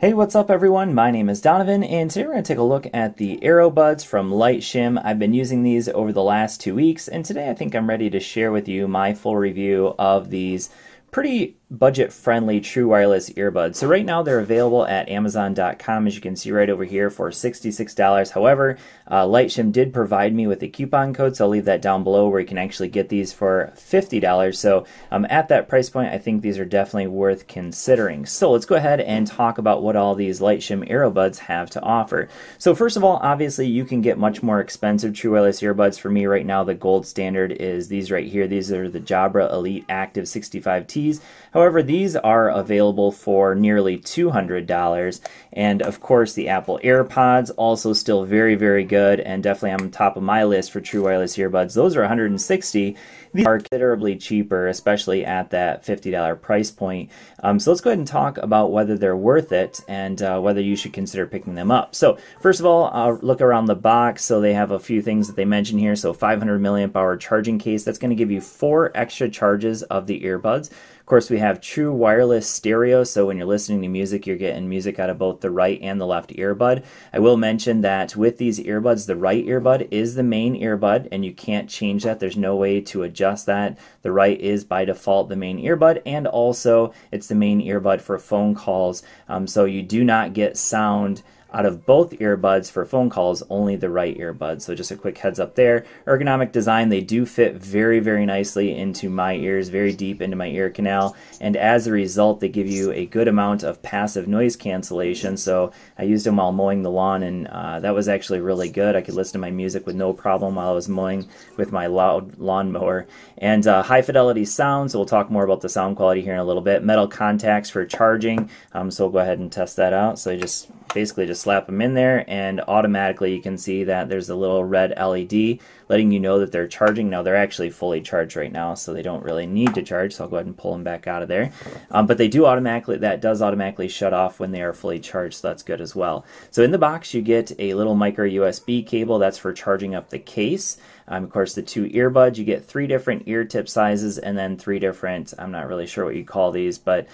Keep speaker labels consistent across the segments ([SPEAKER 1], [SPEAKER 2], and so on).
[SPEAKER 1] Hey, what's up everyone? My name is Donovan, and today we're going to take a look at the Aerobuds from LixeXim. I've been using these over the last 2 weeks, and today I think I'm ready to share with you my full review of these pretty budget-friendly true wireless earbuds. So right now they're available at Amazon.com, as you can see right over here, for $66. However, LixeXim did provide me with a coupon code, so I'll leave that down below, where you can actually get these for $50. So at that price point, I think these are definitely worth considering. So let's go ahead and talk about what all these LixeXim Aerobuds have to offer. So first of all, obviously you can get much more expensive true wireless earbuds. For me right now, the gold standard is these right here. These are the Jabra Elite Active 65Ts. However, these are available for nearly $200, and of course the Apple AirPods also still very, very good, and definitely on top of my list for true wireless earbuds. Those are $160. These are considerably cheaper, especially at that $50 price point. So let's go ahead and talk about whether they're worth it and whether you should consider picking them up. So first of all, look around the box. So they have a few things that they mention here. So 500 milliamp hour charging case. That's going to give you 4 extra charges of the earbuds. Of course, we have true wireless stereo, so when you're listening to music, you're getting music out of both the right and the left earbud. I will mention that with these earbuds, the right earbud is the main earbud, and you can't change that. There's no way to adjust that. The right is by default the main earbud, and also it's the main earbud for phone calls, so you do not get sound out of both earbuds for phone calls, only the right earbud. So just a quick heads up there. Ergonomic design, they do fit very, very nicely into my ears, very deep into my ear canal, and as a result they give you a good amount of passive noise cancellation. So I used them while mowing the lawn, and that was actually really good. I could listen to my music with no problem while I was mowing with my loud lawnmower. And high fidelity sound, so we'll talk more about the sound quality here in a little bit. Metal contacts for charging, so we'll go ahead and test that out. So you basically just slap them in there, and automatically you can see that there's a little red LED letting you know that they're charging. Now they're actually fully charged right now, so they don't really need to charge, so I'll go ahead and pull them back out of there. But they do automatically, that does automatically shut off when they are fully charged, so that's good as well. So in the box you get a little micro USB cable, that's for charging up the case. Of course, the 2 earbuds, you get 3 different ear tip sizes, and then 3 different, I'm not really sure what you call these, but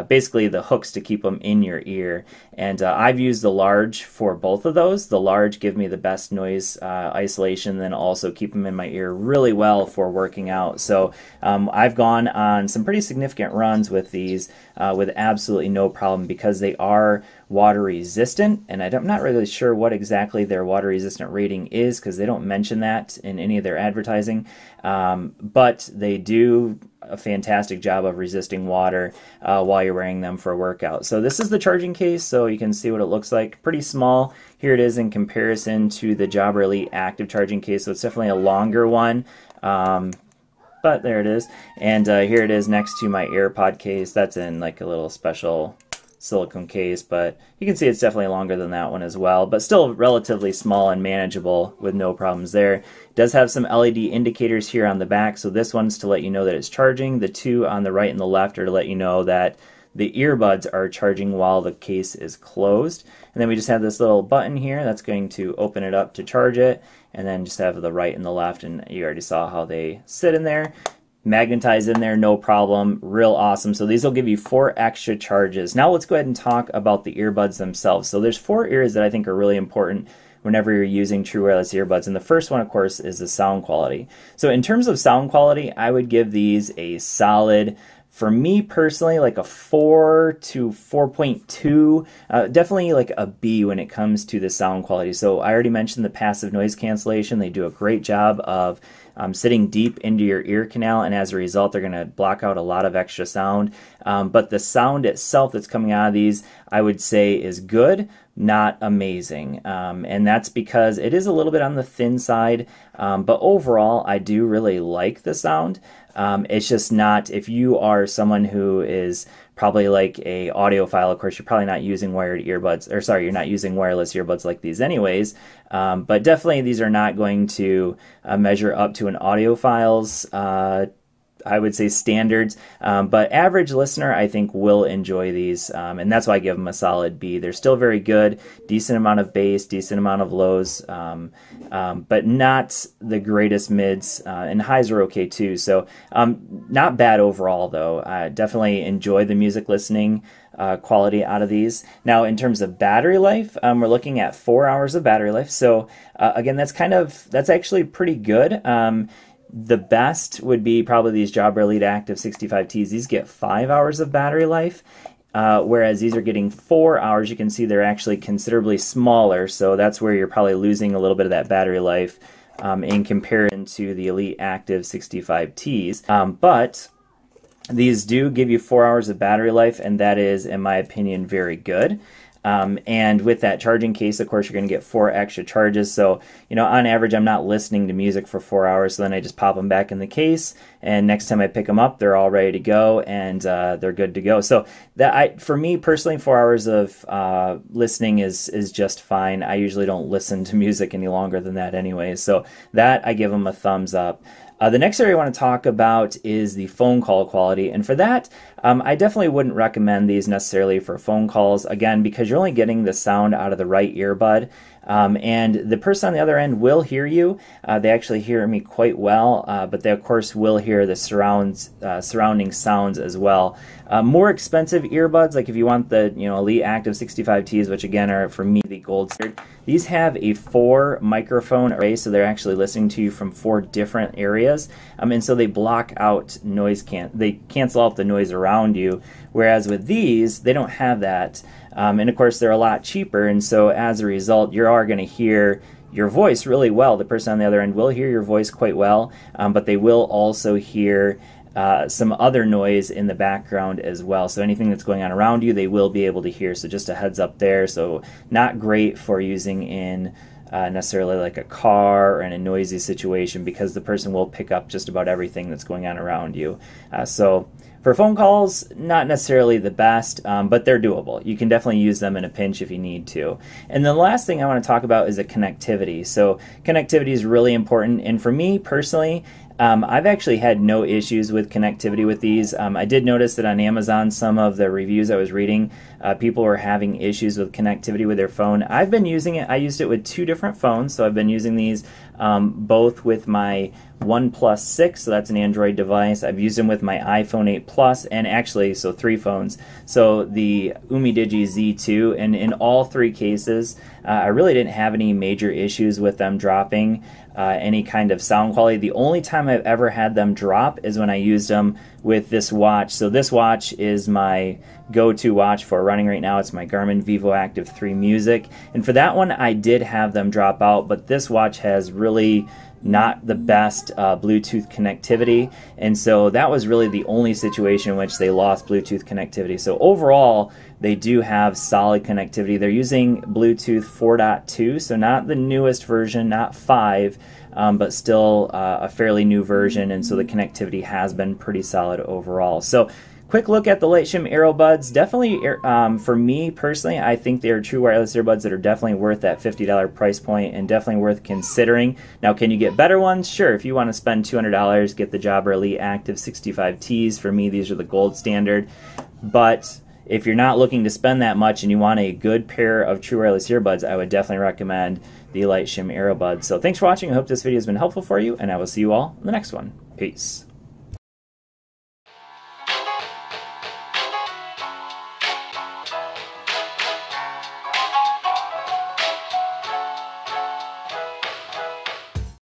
[SPEAKER 1] basically the hooks to keep them in your ear. And I've used the large for both of those. The large give me the best noise isolation, then also keep them in my ear really well for working out. So I've gone on some pretty significant runs with these with absolutely no problem, because they are water resistant, and I'm not really sure what exactly their water resistant rating is, because they don't mention that in any of their advertising, but they do a fantastic job of resisting water while you're wearing them for a workout. So this is the charging case, so you can see what it looks like. Pretty small. Here it is in comparison to the Jabra Elite Active charging case, so it's definitely a longer one. But there it is, and here it is next to my AirPod case. That's in like a little special silicone case, but you can see it's definitely longer than that one as well, but still relatively small and manageable with no problems there. It does have some LED indicators here on the back, so this one's to let you know that it's charging. The 2 on the right and the left are to let you know that the earbuds are charging while the case is closed. And then we just have this little button here that's going to open it up to charge it, and then just have the right and the left, and you already saw how they sit in there. Magnetized in there, no problem, real awesome. So these will give you 4 extra charges. Now let's go ahead and talk about the earbuds themselves. So there's 4 areas that I think are really important whenever you're using true wireless earbuds, and the first one, of course, is the sound quality. So in terms of sound quality, I would give these a solid, for me personally, like a 4 to 4.2, definitely like a B when it comes to the sound quality. So I already mentioned the passive noise cancellation. They do a great job of sitting deep into your ear canal, and as a result they're going to block out a lot of extra sound. But the sound itself that's coming out of these, I would say, is good, not amazing, and that's because it is a little bit on the thin side, but overall I do really like the sound. It's just not, if you are someone who is probably like a audiophile, of course you're probably not using wired earbuds, or sorry, you're not using wireless earbuds like these anyways, but definitely these are not going to measure up to an audiophile's I would say standards, but average listener I think will enjoy these, and that's why I give them a solid B. They're still very good, decent amount of bass, decent amount of lows, but not the greatest mids, and highs are okay too, so not bad overall though. I definitely enjoy the music listening. quality out of these. Now, in terms of battery life, we're looking at 4 hours of battery life. So again, that's actually pretty good. The best would be probably these Jabra Elite Active 65Ts. These get 5 hours of battery life, whereas these are getting 4 hours. You can see they're actually considerably smaller, so that's where you're probably losing a little bit of that battery life in comparison to the Elite Active 65Ts. But these do give you 4 hours of battery life, and that is, in my opinion, very good. And with that charging case, of course, you're going to get 4 extra charges. So, you know, on average, I'm not listening to music for 4 hours. So then I just pop them back in the case, and next time I pick them up, they're all ready to go, and they're good to go. So for me personally, 4 hours of listening is just fine. I usually don't listen to music any longer than that anyway. So that I give them a thumbs up. The next area I want to talk about is the phone call quality, and for that, I definitely wouldn't recommend these necessarily for phone calls, again, because you're only getting the sound out of the right earbud, and the person on the other end will hear you. They actually hear me quite well, but they, of course, will hear the surrounding sounds as well. More expensive earbuds, like if you want the Elite Active 65Ts, which again are, for me, the gold standard, these have a 4 microphone array, so they're actually listening to you from 4 different areas, and so they block out noise, they cancel out the noise around you, whereas with these, they don't have that, and of course they're a lot cheaper, and so as a result, you are going to hear your voice really well. The person on the other end will hear your voice quite well, but they will also hear some other noise in the background as well. So anything that's going on around you, they will be able to hear. So just a heads up there. So not great for using in necessarily like a car or in a noisy situation, because the person will pick up just about everything that's going on around you. So for phone calls, not necessarily the best, but they're doable. You can definitely use them in a pinch if you need to. And the last thing I want to talk about is the connectivity. So connectivity is really important, and for me personally, I've actually had no issues with connectivity with these. I did notice that on Amazon, some of the reviews I was reading, people were having issues with connectivity with their phone. I've been using it. I used it with 2 different phones, so I've been using these both with my OnePlus 6, so that's an Android device. I've used them with my iPhone 8 Plus, and actually, so 3 phones. So the UmiDigi Z2, and in all 3 cases, I really didn't have any major issues with them dropping any kind of sound quality. The only time I've ever had them drop is when I used them with this watch. So this watch is my go-to watch for running right now. It's my Garmin Vivo Active 3 Music, and for that one I did have them drop out, but this watch has really not the best Bluetooth connectivity, and so that was really the only situation in which they lost Bluetooth connectivity. So overall, they do have solid connectivity. They're using Bluetooth 4.2, so not the newest version, not 5, but still a fairly new version, and so the connectivity has been pretty solid overall. So quick look at the LixeXim Aerobuds. Definitely, for me personally, I think they are true wireless earbuds that are definitely worth that $50 price point, and definitely worth considering. Now, can you get better ones? Sure. If you want to spend $200, get the Jabra Elite Active 65Ts. For me, these are the gold standard. But if you're not looking to spend that much and you want a good pair of true wireless earbuds, I would definitely recommend the LixeXim Aerobuds. So thanks for watching. I hope this video has been helpful for you, and I will see you all in the next one. Peace.